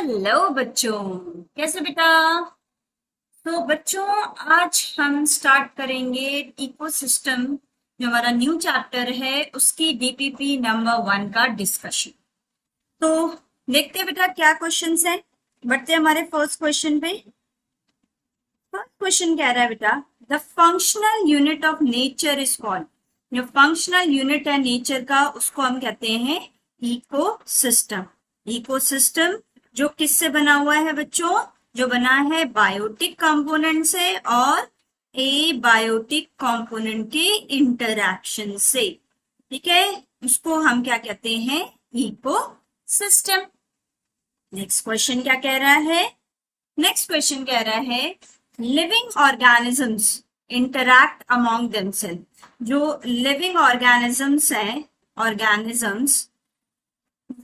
Hello बच्चों, कैसे बेटा। तो बच्चों, आज हम स्टार्ट करेंगे इकोसिस्टम, जो हमारा न्यू चैप्टर है उसकी डीपीपी नंबर 1 का डिस्कशन। तो देखते हैं बेटा क्या क्वेश्चंस हैं। बढ़ते हैं हमारे फर्स्ट क्वेश्चन पे। फर्स्ट क्वेश्चन कह रहा है बेटा, the functional unit of nature is called. जो फंक्शनल यूनिट है नेचर का उसको हम कहते हैं इकोसिस्टम। इकोसिस्टम जो किससे बना हुआ है बच्चों? जो बना है बायोटिक कंपोनेंट से और एबायोटिक कंपोनेंट के इंटरैक्शन से। ठीक है, उसको हम क्या कहते हैं? इकोसिस्टम। नेक्स्ट क्वेश्चन क्या कह रहा है? नेक्स्ट क्वेश्चन कह रहा है, living organisms interact among themself. जो लिविंग ऑर्गेनिजम्स हैं, ऑर्गेनिजम्स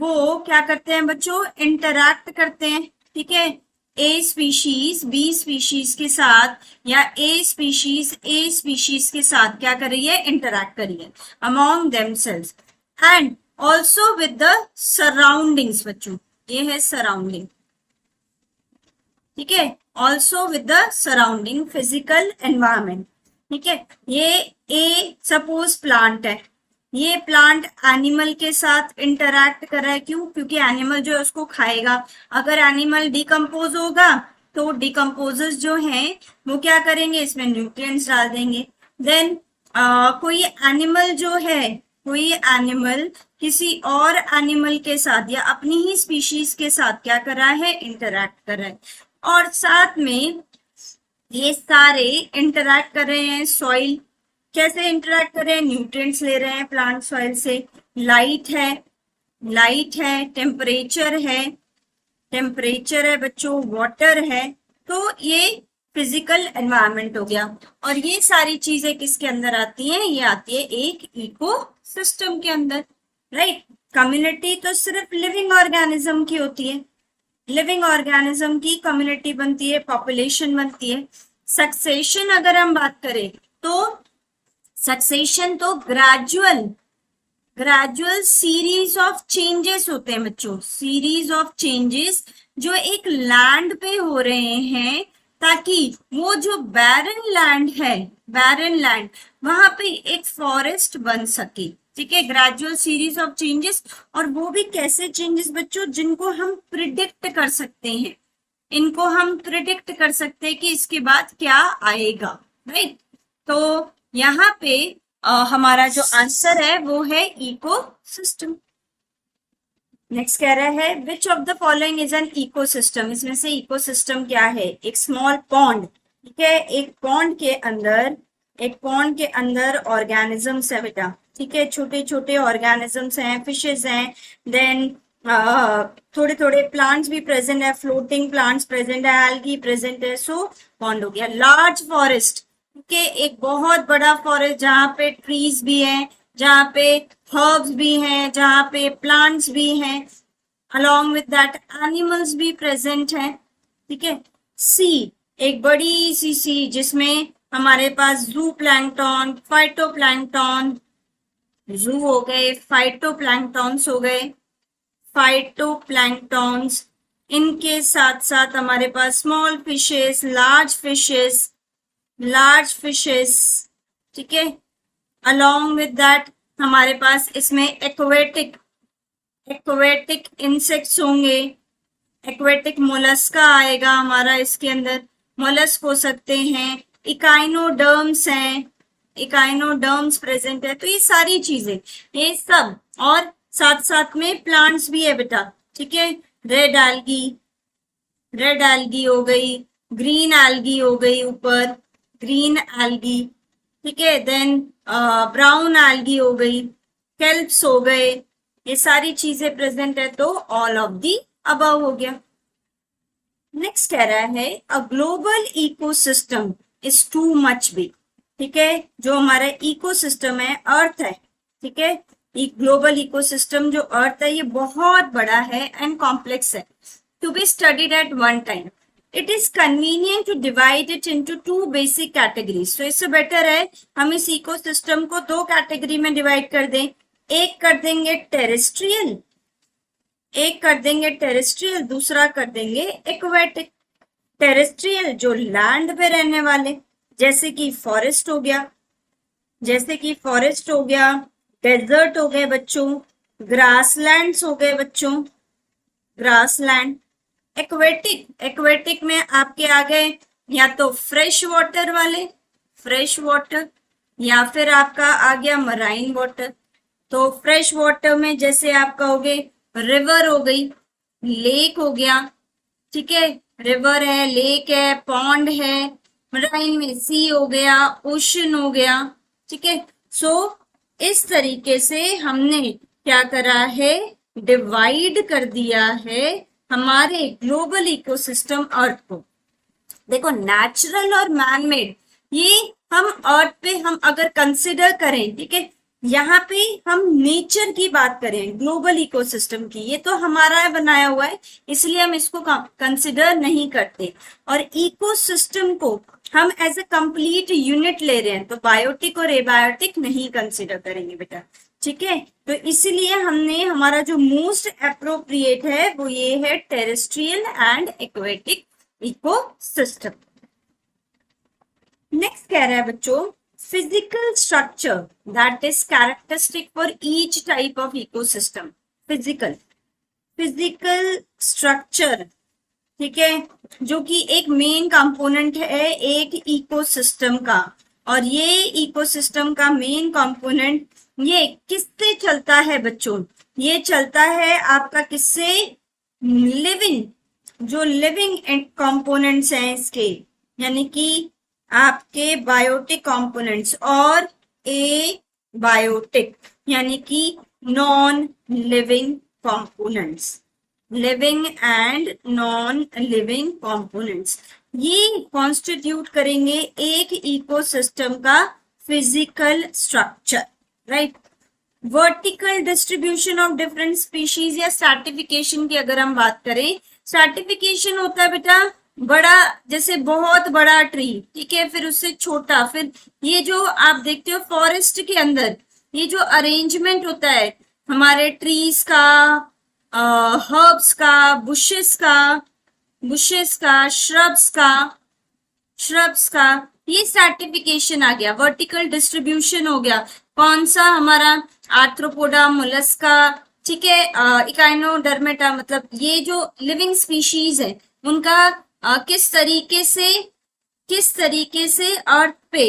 वो क्या करते हैं बच्चों? इंटरैक्ट करते हैं। ठीक है, ए स्पीशीज बी स्पीशीज के साथ या ए स्पीशीज के साथ क्या कर रही है? इंटरैक्ट कर रही है among themselves and also with the surroundings. बच्चों ये है सराउंडिंग। ठीक है, also with the surrounding physical environment. ठीक है, ये ए सपोज प्लांट है, ये प्लांट एनिमल के साथ इंटरैक्ट कर रहा है। क्यों? क्योंकि एनिमल जो है उसको खाएगा। अगर एनिमल डिकम्पोज होगा तो डिकम्पोजर्स जो हैं वो क्या करेंगे? इसमें न्यूट्रिएंट्स डाल देंगे। देन कोई एनिमल जो है, कोई एनिमल किसी और एनिमल के साथ या अपनी ही स्पीशीज के साथ क्या कर रहा है? इंटरैक्ट कर रहा है। और साथ में ये सारे इंटरैक्ट कर रहे हैं सॉइल। कैसे इंटरैक्ट कर रहे हैं? न्यूट्रिएंट्स ले रहे हैं प्लांट सॉइल से। लाइट है, लाइट है, टेम्परेचर है बच्चों, वाटर है। तो ये फिजिकल एनवायरनमेंट हो गया। और ये सारी चीजें किसके अंदर आती हैं? ये आती है एक इकोसिस्टम के अंदर, राइट। कम्युनिटी तो सिर्फ लिविंग ऑर्गेनिज्म की होती है, लिविंग ऑर्गेनिज्म की कम्युनिटी बनती है, पॉपुलेशन बनती है। सक्सेशन अगर हम बात करें तो सक्सेशन तो ग्रेजुअल सीरीज ऑफ चेंजेस होते हैं बच्चों, सीरीज ऑफ चेंजेस जो एक लैंड पे हो रहे हैं, ताकि वो जो बैरन लैंड है, बैरन लैंड, वहां पे एक फॉरेस्ट बन सके। ठीक है, ग्रेजुअल सीरीज ऑफ चेंजेस। और वो भी कैसे चेंजेस बच्चों? जिनको हम प्रिडिक्ट कर सकते हैं, इनको हम प्रिडिक्ट कर सकते हैं कि इसके बाद क्या आएगा, राइट। तो यहाँ पे हमारा जो आंसर है वो है इकोसिस्टम। नेक्स्ट कह रहा है, which of the following is an ecosystem. इसमें से इकोसिस्टम क्या है? एक स्मॉल पॉन्ड। ठीक है, एक पॉन्ड के अंदर ऑर्गेनिजम्स है बेटा। ठीक है, छोटे छोटे ऑर्गेनिजम्स हैं, फिशेज हैं, देन थोड़े थोड़े प्लांट्स भी प्रेजेंट है, फ्लोटिंग प्लांट्स प्रेजेंट है, एल्गी प्रेजेंट है। सो पॉन्ड हो गया। लार्ज फॉरेस्ट के एक बहुत बड़ा फॉरेस्ट जहाँ पे ट्रीज भी हैं, जहाँ पे हर्ब्स भी हैं, जहाँ पे प्लांट्स भी हैं, अलॉन्ग विद दैट एनिमल्स भी प्रेजेंट हैं। ठीक है, सी एक बड़ी सी सी जिसमें हमारे पास जू प्लैंक्टन, फाइटो प्लैंक्टन, जू हो गए, फाइटो प्लैंक्टन्स हो गए, फाइटो प्लैंक्टन्स। इनके साथ साथ हमारे पास स्मॉल फिशेस, लार्ज फिशेस। ठीक है, अलॉन्ग विद दैट हमारे पास इसमें एक्वेटिक इंसेक्ट्स होंगे, एक्वेटिक मोलस्का आएगा हमारा इसके अंदर, मोलस्क हो सकते हैं, इकाइनोडर्म्स हैं, इकाइनोडर्म्स प्रेजेंट है। तो ये सारी चीजें, ये सब, और साथ साथ में प्लांट्स भी है बेटा। ठीक है, रेड एल्गी हो गई, ग्रीन एल्गी हो गई, ऊपर ग्रीन एल्गी। ठीक है, देन ब्राउन एल्गी हो गई, केल्प्स हो गए, ये सारी चीजें प्रेजेंट है। तो ऑल ऑफ दी अबव हो गया। नेक्स्ट कह रहा है, a global ecosystem is too much big. ठीक है, जो हमारा इकोसिस्टम है, अर्थ है। ठीक है, ग्लोबल इकोसिस्टम जो अर्थ है ये बहुत बड़ा है एंड कॉम्प्लेक्स है, to be studied at one time. It is convenient to divide it into two basic categories. तो इससे बेटर है हम इस इकोसिस्टम को दो कैटेगरी में डिवाइड कर दें। एक कर देंगे टेरेस्ट्रियल एक कर देंगे टेरेस्ट्रियल, दूसरा कर देंगे एक्वेटिक। टेरेस्ट्रियल जो लैंड पे रहने वाले, जैसे कि फॉरेस्ट हो गया, जैसे कि फॉरेस्ट हो गया, डेजर्ट हो गए बच्चों, ग्रासलैंड्स हो गए बच्चों, ग्रासलैंड। एक्वेटिक, एक्वेटिक में आपके आ गए या तो फ्रेश वाटर वाले, फ्रेश वाटर, या फिर आपका आ गया मराइन वाटर। तो फ्रेश वाटर में जैसे आपका हो गए रिवर हो गई, लेक हो गया, ठीक है, रिवर है, लेक है, पॉन्ड है। मराइन में सी हो गया, ओशन हो गया, ठीक है। सो इस तरीके से हमने क्या करा है, डिवाइड कर दिया है हमारे ग्लोबल इकोसिस्टम अर्थ को। देखो नेचुरल और मैनमेड, ये हम अर्थ पे हम अगर कंसिडर करें, ठीक है, यहाँ पे हम नेचर की बात करें, ग्लोबल इकोसिस्टम की, ये तो हमारा बनाया हुआ है, इसलिए हम इसको कंसिडर नहीं करते। और इकोसिस्टम को हम एज ए कंप्लीट यूनिट ले रहे हैं, तो बायोटिक और एबायोटिक नहीं कंसिडर करेंगे बेटा, ठीक है। तो इसीलिए हमने हमारा जो मोस्ट अप्रोप्रिएट है वो ये है terrestrial and aquatic ecosystem. Next कह रहा है बच्चों physical structure that is characteristic for each type of ecosystem. Physical, physical structure, ठीक है, जो कि एक मेन कंपोनेंट है एक इकोसिस्टम का। और ये इकोसिस्टम का मेन कंपोनेंट ये किससे चलता है बच्चों, ये चलता है आपका किससे, लिविंग, जो लिविंग कंपोनेंट्स हैं इसके, यानी कि आपके बायोटिक कंपोनेंट्स, और ए बायोटिक यानी कि non living components, living and non living components, ये कॉन्स्टिट्यूट करेंगे एक इकोसिस्टम का physical structure, right. Vertical distribution of different species या स्ट्रैटिफिकेशन की अगर हम बात करें, स्ट्रैटिफिकेशन होता है बेटा बड़ा, जैसे बहुत बड़ा ट्री, ठीक है, फिर उससे छोटा, फिर ये जो आप देखते हो फॉरेस्ट के अंदर ये जो अरेंजमेंट होता है हमारे ट्रीज का, हर्ब्स का, बुशेस का, बुशेस का, श्रब्स का, ये स्ट्रैटिफिकेशन आ गया, वर्टिकल डिस्ट्रीब्यूशन हो गया। कौन सा, हमारा आर्थ्रोपोडा, मोलस्का, ठीक है, इकाइनोडर्मेटा, मतलब ये जो लिविंग स्पीशीज है उनका किस तरीके से अर्थ पे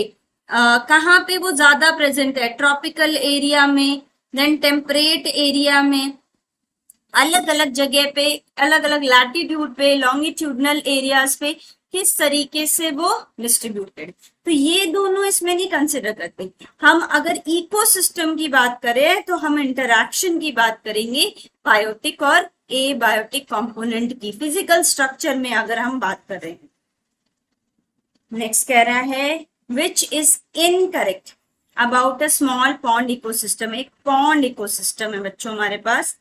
कहाँ पे वो ज्यादा प्रेजेंट है, ट्रॉपिकल एरिया में, देन टेम्परेट एरिया में, अलग अलग जगह पे, अलग अलग लैटिट्यूड पे, लॉन्गिट्यूडनल एरियाज पे किस तरीके से वो डिस्ट्रीब्यूटेड। तो ये दोनों इसमें नहीं कंसिडर करते। हम अगर इकोसिस्टम की बात करें तो हम इंटरैक्शन की बात करेंगे बायोटिक और ए बायोटिक कंपोनेंट की, फिजिकल स्ट्रक्चर में अगर हम बात कर रहे हैं। नेक्स्ट कह रहा है which is incorrect about a small pond ecosystem. एक पॉन्ड इकोसिस्टम है बच्चों हमारे पास,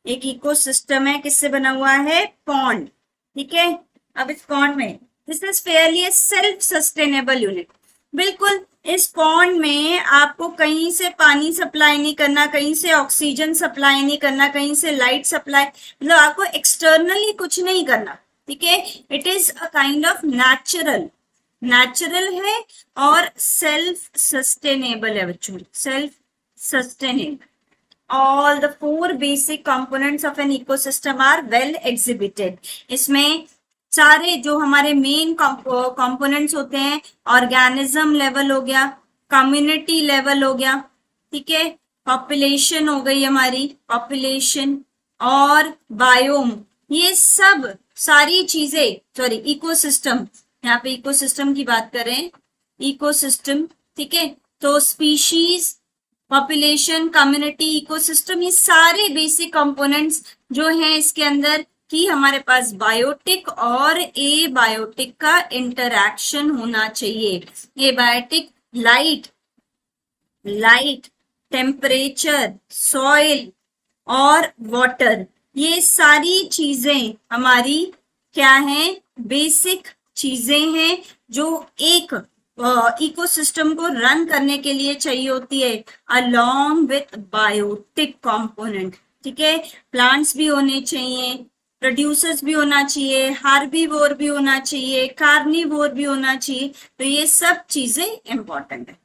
एक इकोसिस्टम है, किससे बना हुआ है, पॉन्ड, ठीक है। अब इस पॉन्ड में this is fairly A self sustainable unit. बिल्कुल इस पॉन्ड में आपको कहीं से पानी सप्लाई नहीं करना, कहीं से ऑक्सीजन सप्लाई नहीं करना, कहीं से लाइट सप्लाई, मतलब आपको एक्सटर्नली कुछ नहीं करना, ठीक है। It is a kind of natural, natural है और सेल्फ सस्टेनेबल है बच्चों, self sustainable. All the four basic components of an ecosystem are well exhibited. इसमें सारे जो हमारे मेन कंपोनेंट्स होते हैं, ऑर्गेनिज्म लेवल हो गया, कम्युनिटी लेवल हो गया, ठीक है, पॉपुलेशन हो गई हमारी, पॉपुलेशन और बायोम, ये सब सारी चीजें, सॉरी इकोसिस्टम, यहाँ पे इकोसिस्टम की बात करें, इकोसिस्टम, ठीक है, तो स्पीशीज, पॉपुलेशन, कम्युनिटी, इकोसिस्टम, ये सारे बेसिक कंपोनेंट्स जो हैं इसके अंदर कि हमारे पास बायोटिक और ए बायोटिक का इंटरैक्शन होना चाहिए। ए बायोटिक लाइट, टेम्परेचर, सॉइल और वाटर, ये सारी चीजें हमारी क्या हैं, बेसिक चीजें हैं जो एक इकोसिस्टम को रन करने के लिए चाहिए होती है, अलोंग विथ बायोटिक कंपोनेंट। ठीक है, प्लांट्स भी होने चाहिए, प्रोड्यूसर्स भी होना चाहिए, हार्बीवोर भी होना चाहिए, कार्निवोर भी होना चाहिए, तो ये सब चीजें इंपॉर्टेंट है।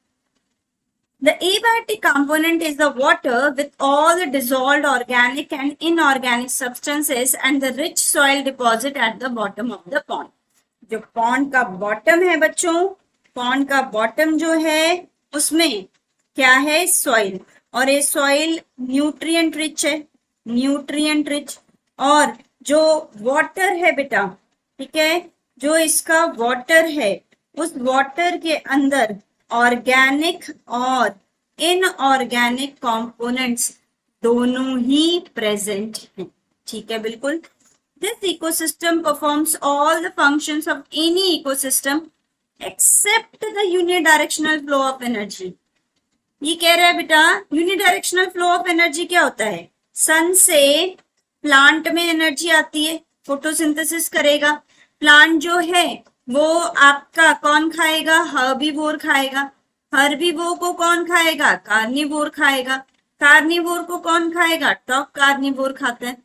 The abiotic component is the water with all the dissolved organic and inorganic substances and the rich soil deposit at the bottom of the pond. जो पॉन्ड का बॉटम है बच्चों, पॉन्ड का बॉटम जो है उसमें क्या है, सॉइल, और ये सॉइल न्यूट्रिएंट रिच है, न्यूट्रिएंट रिच। और जो वाटर है बेटा, ठीक है, जो इसका वाटर है उस वाटर के अंदर ऑर्गेनिक और इनऑर्गेनिक कंपोनेंट्स दोनों ही प्रेजेंट हैं, ठीक है, बिल्कुल। This ecosystem performs all the functions of any ecosystem except the unidirectional flow of energy. ये कह रहा है बेटा यूनिडायरेक्शनल फ्लो ऑफ एनर्जी क्या होता है, सन से प्लांट में एनर्जी आती है, फोटोसिंथेसिस करेगा, प्लांट जो है वो आपका कौन खाएगा, हर्बीवोर खाएगा, हर्बीवोर को कौन खाएगा, कार्निवोर खाएगा, कार्निवोर को कौन खाएगा, टॉप कार्निवोर खाता है,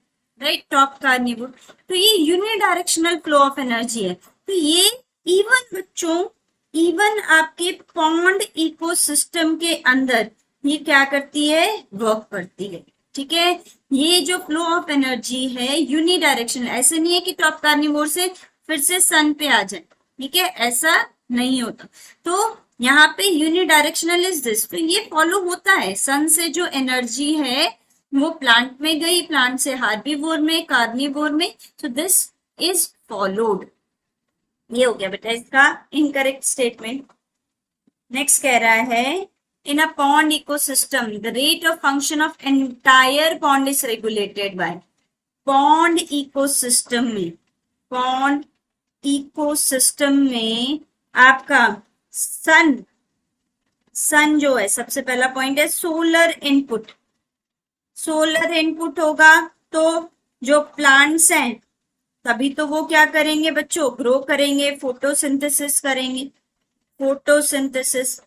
राइट, टॉप कार्निवोर। तो ये यूनिडायरेक्शनल फ्लो ऑफ एनर्जी है। तो ये इवन बच्चों, इवन आपके पॉन्ड इकोसिस्टम के अंदर ये क्या करती है, वर्क करती है, ठीक है। ये जो फ्लो ऑफ एनर्जी है यूनिडायरेक्शनल, ऐसे नहीं है कि टॉप कार्निवोर से फिर से सन पे आ जाए, ठीक है, ऐसा नहीं होता। तो यहाँ पे यूनिडायरेक्शनल इज दिस, तो ये फॉलो होता है, सन से जो एनर्जी है वो प्लांट में गई, प्लांट से हार्बीवोर में, कार्निवोर में, सो दिस इज फॉलोड। ये हो गया बेटा इसका इनकरेक्ट स्टेटमेंट। नेक्स्ट कह रहा है in a pond ecosystem the rate of function of entire pond is regulated by. Pond ecosystem में, पॉन्ड इकोसिस्टम में आपका सन जो है, सबसे पहला पॉइंट है सोलर इनपुट, सोलर इनपुट होगा तो जो प्लांट्स हैं तभी तो वो क्या करेंगे बच्चों, ग्रो करेंगे, फोटोसिंथेसिस करेंगे, फोटोसिंथेसिस।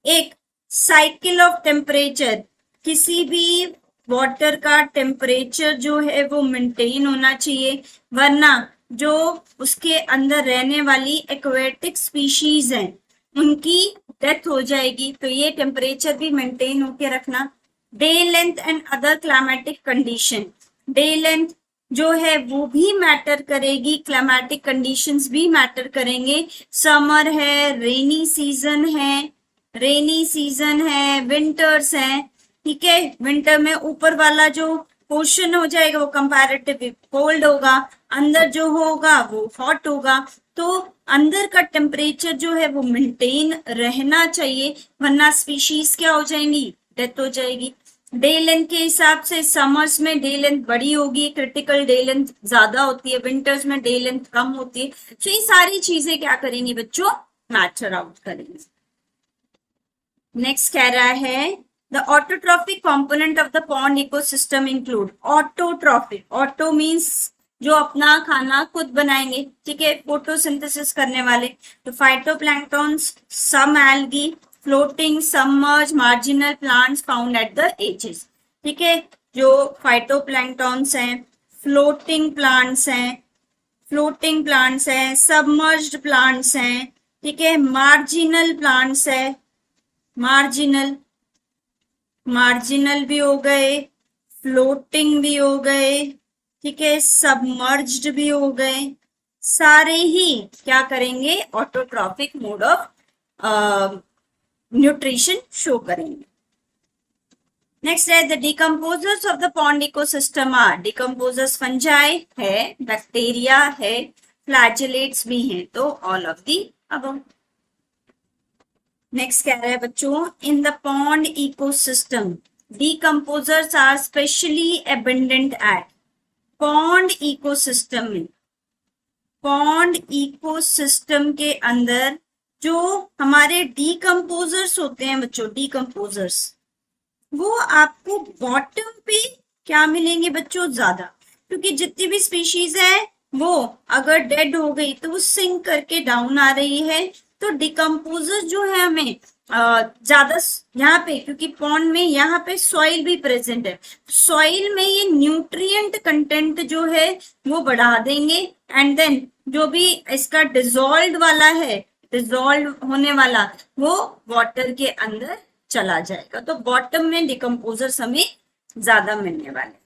एक साइकिल ऑफ टेम्परेचर, किसी भी वाटर का टेम्परेचर जो है वो मेंटेन होना चाहिए, वरना जो उसके अंदर रहने वाली एक्वेटिक स्पीशीज हैं उनकी डेथ हो जाएगी। तो ये टेम्परेचर भी मेंटेन होके रखना। Day length and other climatic condition, day length जो है वो भी मैटर करेगी, क्लाइमेटिक कंडीशंस भी मैटर करेंगे। समर है, रेनी सीजन है, रेनी सीजन है, विंटर्स है, ठीक है, विंटर में ऊपर वाला जो पोर्शन हो जाएगा वो कंपैरेटिवली कोल्ड होगा, अंदर जो होगा वो हॉट होगा। तो अंदर का टेम्परेचर जो है वो मेंटेन रहना चाहिए, वरना स्पीशीज क्या हो जाएंगी, डेथ हो जाएगी। डे लेंथ के हिसाब से समर्स में डे लेंथ बड़ी होगी, क्रिटिकल डे लेंथ ज्यादा होती है, विंटर्स में डे लेंथ कम होती है। तो ये सारी चीजें क्या करेंगी बच्चों, मैटर आउट करेंगे। नेक्स्ट कह रहा है the autotrophic component of the pond ecosystem include. Autotrophic, auto means जो अपना खाना खुद बनाएंगे, ठीक है, फोटोसिंथेसिस करने वाले, तो phytoplanktons, some algae, floating, submerge, marginal plants found at the edges, ठीक है, जो फाइटोप्लैंक्टन्स हैं, फ्लोटिंग प्लांट्स हैं, फ्लोटिंग प्लांट्स हैं, सबमर्ज्ड प्लांट्स हैं, ठीक है, मार्जिनल प्लांट्स है, मार्जिनल, मार्जिनल भी हो गए, फ्लोटिंग भी हो गए, ठीक है, सबमर्ज्ड भी हो गए, सारे ही क्या करेंगे, autotrophic mode of nutrition show करेंगे। नेक्स्ट है the decomposers of the pond ecosystem are. Decomposers fungi है, बैक्टीरिया है, फ्लैजेलेट्स भी हैं, तो all of the above. Next कह रहा है बच्चों in the pond ecosystem decomposers are specially abundant at. Pond ecosystem में, पॉन्ड इकोसिस्टम के अंदर जो हमारे डीकम्पोजर्स होते हैं बच्चों, डीकम्पोजर्स, वो आपको बॉटम पे क्या मिलेंगे बच्चों, ज्यादा, क्योंकि जितनी भी स्पीशीज है वो अगर डेड हो गई तो वो सिंक करके डाउन आ रही है। तो डिकम्पोजर जो है हमें ज्यादा यहाँ पे, क्योंकि पॉन्ड में यहाँ पे सॉइल भी प्रेजेंट है, सॉइल में ये न्यूट्रिएंट कंटेंट जो है वो बढ़ा देंगे, एंड देन जो भी इसका डिजोल्व वाला है, डिजोल्व होने वाला, वो वाटर के अंदर चला जाएगा, तो बॉटम में डिकम्पोजर्स हमें ज्यादा मिलने वाले।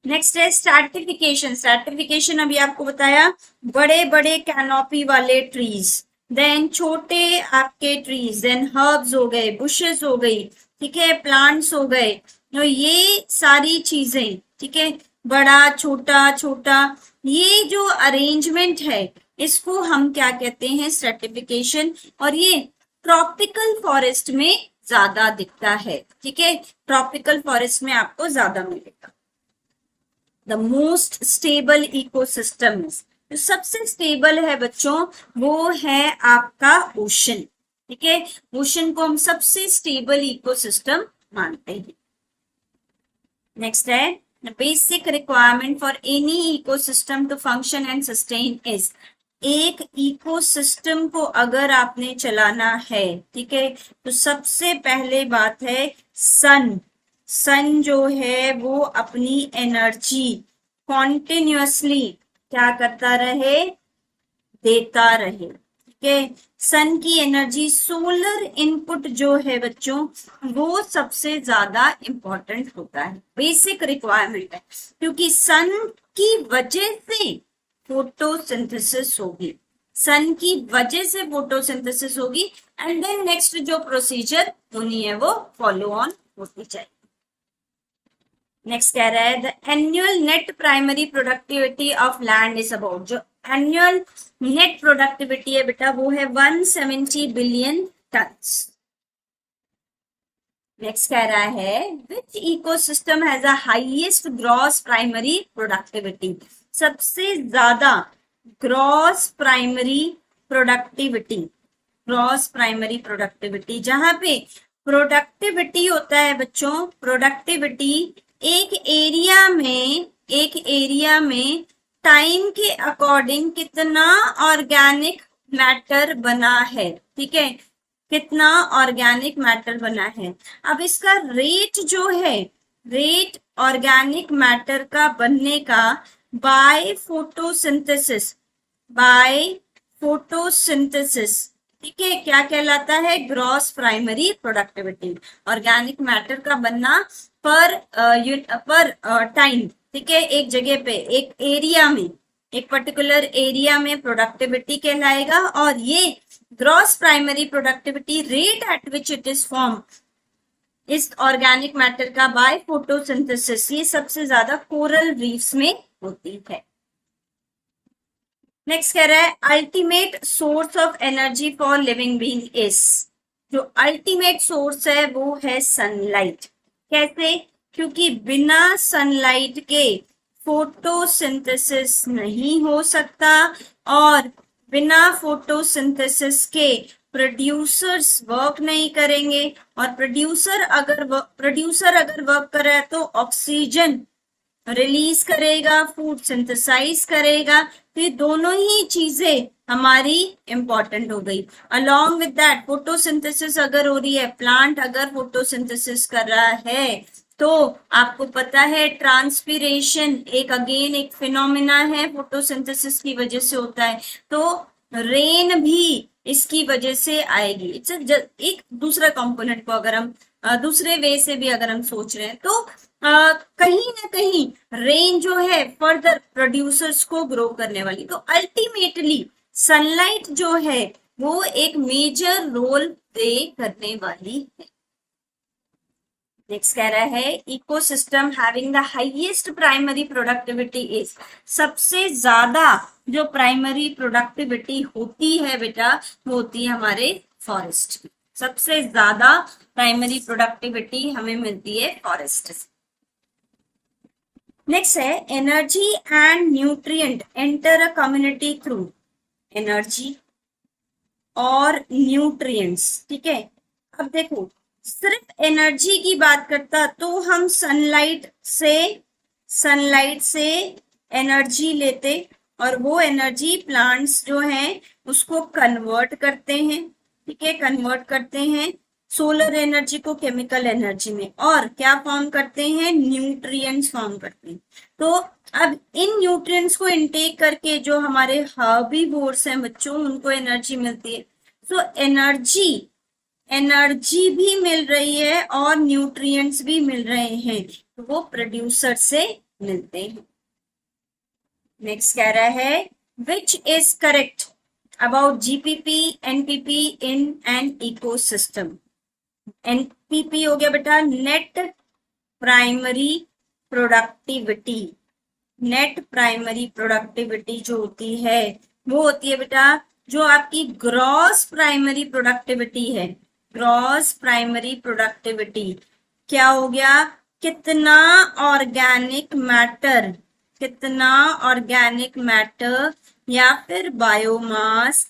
नेक्स्ट है स्ट्रैटिफिकेशन। स्ट्रैटिफिकेशन अभी आपको बताया, बड़े बड़े कैनोपी वाले ट्रीज, देन छोटे आपके ट्रीज, देन हर्ब्स हो गए, बुशेस हो गई, ठीक है, प्लांट्स हो गए, तो ये सारी चीजें, ठीक है, बड़ा छोटा छोटा, ये जो अरेंजमेंट है इसको हम क्या कहते हैं, स्ट्रैटिफिकेशन। और ये ट्रॉपिकल फॉरेस्ट में ज्यादा दिखता है, ठीक है, ट्रॉपिकल फॉरेस्ट में आपको ज्यादा मिलेगा। द मोस्ट स्टेबल इकोसिस्टम, जो सबसे स्टेबल है बच्चों वो है आपका ओशन, ठीक है, ओशन को हम सबसे स्टेबल इकोसिस्टम मानते हैं। नेक्स्ट है the basic requirement for any ecosystem to function and sustain is, एक इकोसिस्टम को अगर आपने चलाना है, ठीक है, तो सबसे पहले बात है सन। सन जो है वो अपनी एनर्जी कॉन्टिन्यूअसली क्या करता रहे, देता रहे, ठीक है, सन की एनर्जी, सोलर इनपुट जो है बच्चों वो सबसे ज्यादा इंपॉर्टेंट होता है, बेसिक रिक्वायरमेंट है, क्योंकि सन की वजह से फोटोसिंथेसिस होगी, सन की वजह से फोटोसिंथेसिस होगी, एंड देन नेक्स्ट जो प्रोसीजर होनी है वो फॉलो ऑन होती जाएगी। नेक्स्ट कह रहा है the annual net primary productivity of land is about, जो एनुअल नेट प्रोडक्टिविटी है बेटा वो है 170 बिलियन टन्स। नेक्स्ट कह रहा है which ecosystem has the highest gross primary productivity, सबसे ज्यादा gross primary productivity, gross primary productivity, जहां पे प्रोडक्टिविटी होता है बच्चों, प्रोडक्टिविटी एक एरिया में टाइम के अकॉर्डिंग कितना ऑर्गेनिक मैटर बना है, ठीक है, कितना ऑर्गेनिक मैटर बना है। अब इसका रेट जो है, रेट ऑर्गेनिक मैटर का बनने का बाय फोटोसिंथेसिस, बाय फोटोसिंथेसिस, ठीक है, क्या कहलाता है, gross primary productivity, organic matter का बनना पर टाइम, ठीक है, एक जगह पे, एक एरिया में, एक पर्टिकुलर एरिया में प्रोडक्टिविटी कहलाएगा, और ये gross primary productivity rate at which it is form इस ऑर्गेनिक मैटर का बाय फोटोसिंथेसिस, ये सबसे ज्यादा कोरल रीफ्स में होती है। नेक्स्ट कह रहा है ultimate source of energy for living being is, जो अल्टीमेट सोर्स है वो है सनलाइट। कैसे, क्योंकि बिना सनलाइट के फोटोसिंथेसिस नहीं हो सकता, और बिना फोटोसिंथेसिस के प्रोड्यूसर्स वर्क नहीं करेंगे, और प्रोड्यूसर अगर वर्क कर रहा है तो ऑक्सीजन रिलीज करेगा, फूड सिंथेसाइज करेगा, तो ये दोनों ही चीजें हमारी इंपॉर्टेंट हो गई। अलोंग विद दैट फोटोसिंथेसिस अगर हो रही है, प्लांट अगर फोटोसिंथेसिस कर रहा है, तो आपको पता है ट्रांसपीरेशन एक फिनोमिना है, फोटोसिंथेसिस की वजह से होता है, तो रेन भी इसकी वजह से आएगी। इट्स एक दूसरा कंपोनेंट को अगर हम दूसरे वे से भी अगर हम सोच रहे हैं, तो कहीं ना कहीं रेन जो है फर्दर प्रोड्यूसर्स को ग्रो करने वाली, तो अल्टीमेटली सनलाइट जो है वो एक मेजर रोल प्ले करने वाली है। नेक्स्ट कह रहा है ecosystem having the highest primary productivity is, सबसे ज्यादा जो प्राइमरी प्रोडक्टिविटी होती है बेटा वो होती है हमारे फॉरेस्ट में, सबसे ज्यादा प्राइमरी प्रोडक्टिविटी हमें मिलती है फॉरेस्ट से। नेक्स्ट है energy and nutrient enter a community through, energy और न्यूट्रिएंट्स, ठीक है। अब देखो सिर्फ एनर्जी की बात करता तो हम सनलाइट से एनर्जी लेते, और वो एनर्जी प्लांट्स जो हैं उसको कन्वर्ट करते हैं, ठीक है, कन्वर्ट करते हैं सोलर एनर्जी को केमिकल एनर्जी में, और क्या फॉर्म करते हैं, न्यूट्रिएंट्स फॉर्म करते हैं। तो अब इन न्यूट्रिएंट्स को इनटेक करके जो हमारे हर्बीवोर्स हैं बच्चों, उनको एनर्जी मिलती है। तो एनर्जी भी मिल रही है और न्यूट्रिएंट्स भी मिल रहे हैं, तो वो प्रोड्यूसर से मिलते हैं। नेक्स्ट कह रहा है which is correct about GPP NPP in an ecosystem. NPP हो गया बेटा net primary productivity. Net primary productivity जो होती है वो होती है बेटा जो आपकी ग्रॉस प्राइमरी प्रोडक्टिविटी है। ग्रॉस प्राइमरी प्रोडक्टिविटी क्या हो गया, कितना ऑर्गेनिक मैटर, कितना ऑर्गेनिक मैटर या फिर बायोमास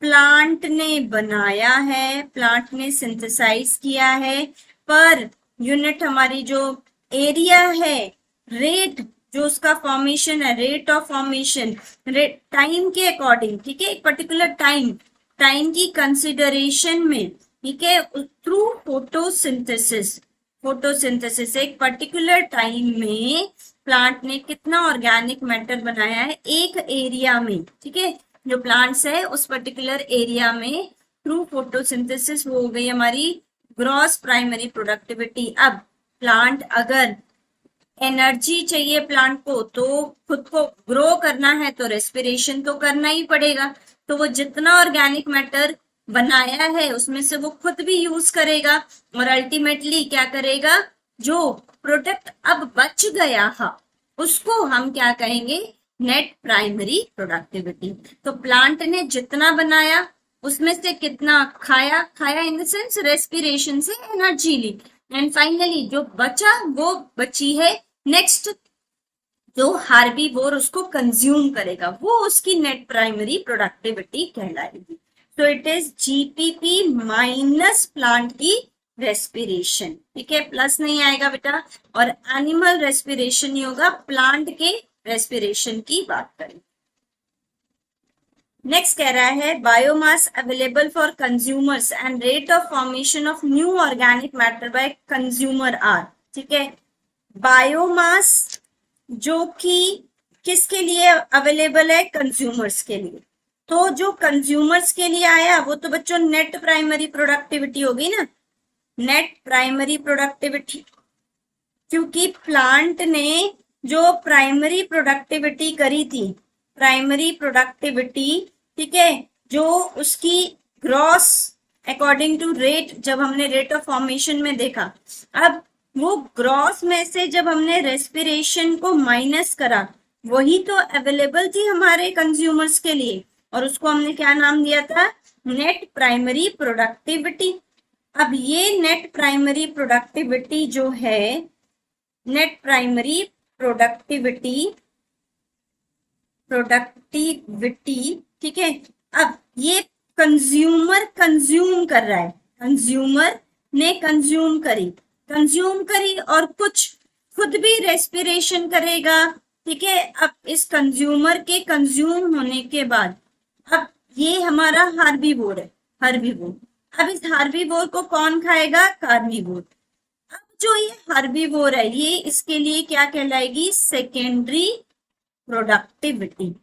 प्लांट ने बनाया है, प्लांट ने सिंथेसाइज किया है, पर यूनिट हमारी जो एरिया है, रेट जो उसका फॉर्मेशन है, रेट ऑफ फॉर्मेशन टाइम के अकॉर्डिंग, ठीक है, एक पर्टिकुलर टाइम की कंसिडरेशन में, ठीक है, थ्रू फोटोसिंथेसिस एक पर्टिकुलर टाइम में प्लांट ने कितना ऑर्गेनिक मैटर बनाया है एक एरिया में, ठीक है, जो प्लांट्स है उस पर्टिकुलर एरिया में थ्रू फोटोसिंथेसिस वो हो गई हमारी ग्रॉस प्राइमरी प्रोडक्टिविटी। अब प्लांट अगर एनर्जी चाहिए प्लांट को, तो खुद को ग्रो करना है तो रेस्पिरेशन तो करना ही पड़ेगा, तो वो जितना ऑर्गेनिक मैटर बनाया है उसमें से वो खुद भी यूज करेगा और अल्टीमेटली क्या करेगा, जो प्रोडक्ट अब बच गया है उसको हम क्या कहेंगे, नेट प्राइमरी प्रोडक्टिविटी। तो प्लांट ने जितना बनाया उसमें से कितना खाया इन द सेंस रेस्पिरेशन से एनर्जी ली, एंड फाइनली जो बचा वो बची है नेक्स्ट जो हार्बीवोर उसको कंज्यूम करेगा, वो उसकी नेट प्राइमरी प्रोडक्टिविटी कहलाएगी। तो it is GPP minus plant की रेस्पिरेशन, ठीक है, प्लस नहीं आएगा बेटा, और एनिमल रेस्पिरेशन ही होगा, प्लांट के रेस्पिरेशन की बात करें। नेक्स्ट कह रहा है biomass available for consumers and rate of formation of new organic matter by consumer are, ठीक है, बायोमास जो कि किसके लिए अवेलेबल है, कंज्यूमर्स के लिए। तो जो कंज्यूमर्स के लिए आया वो तो बच्चों नेट प्राइमरी प्रोडक्टिविटी होगी ना, नेट प्राइमरी प्रोडक्टिविटी, क्योंकि प्लांट ने जो प्राइमरी प्रोडक्टिविटी करी थी, प्राइमरी प्रोडक्टिविटी, ठीक है, जो उसकी ग्रॉस अकॉर्डिंग टू रेट, जब हमने रेट ऑफ फॉर्मेशन में देखा, अब वो ग्रॉस में से जब हमने रेस्पिरेशन को माइनस करा, वही तो अवेलेबल थी हमारे कंज्यूमर्स के लिए, और उसको हमने क्या नाम दिया था, नेट प्राइमरी प्रोडक्टिविटी। अब ये नेट प्राइमरी प्रोडक्टिविटी जो है, नेट प्राइमरी प्रोडक्टिविटी, ठीक है, अब ये कंज्यूमर कंज्यूम कर रहा है, कंज्यूमर ने कंज्यूम करी और कुछ खुद भी रेस्पिरेशन करेगा, ठीक है। अब इस कंज्यूमर के कंज्यूम होने के बाद अब ये हमारा हार्बीवोर है, हार्बीवोर। अब इस हार्बीवोर को कौन खाएगा, कार्निवोर। अब जो ये हार्बीवोर है ये इसके लिए क्या कहलाएगी, सेकेंडरी प्रोडक्टिविटी,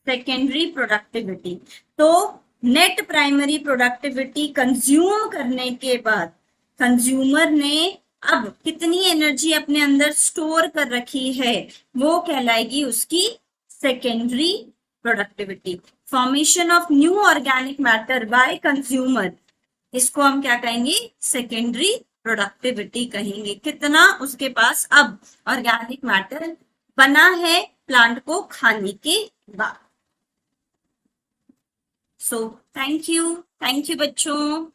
सेकेंडरी प्रोडक्टिविटी। तो नेट प्राइमरी प्रोडक्टिविटी कंज्यूम करने के बाद कंज्यूमर ने अब कितनी एनर्जी अपने अंदर स्टोर कर रखी है, वो कहलाएगी उसकी secondary productivity. Formation of new organic matter by consumer, इसको हम क्या कहेंगे, सेकेंडरी प्रोडक्टिविटी कहेंगे। कितना उसके पास अब ऑर्गेनिक मैटर बना है प्लांट को खाने के बाद। सो थैंक यू बच्चों।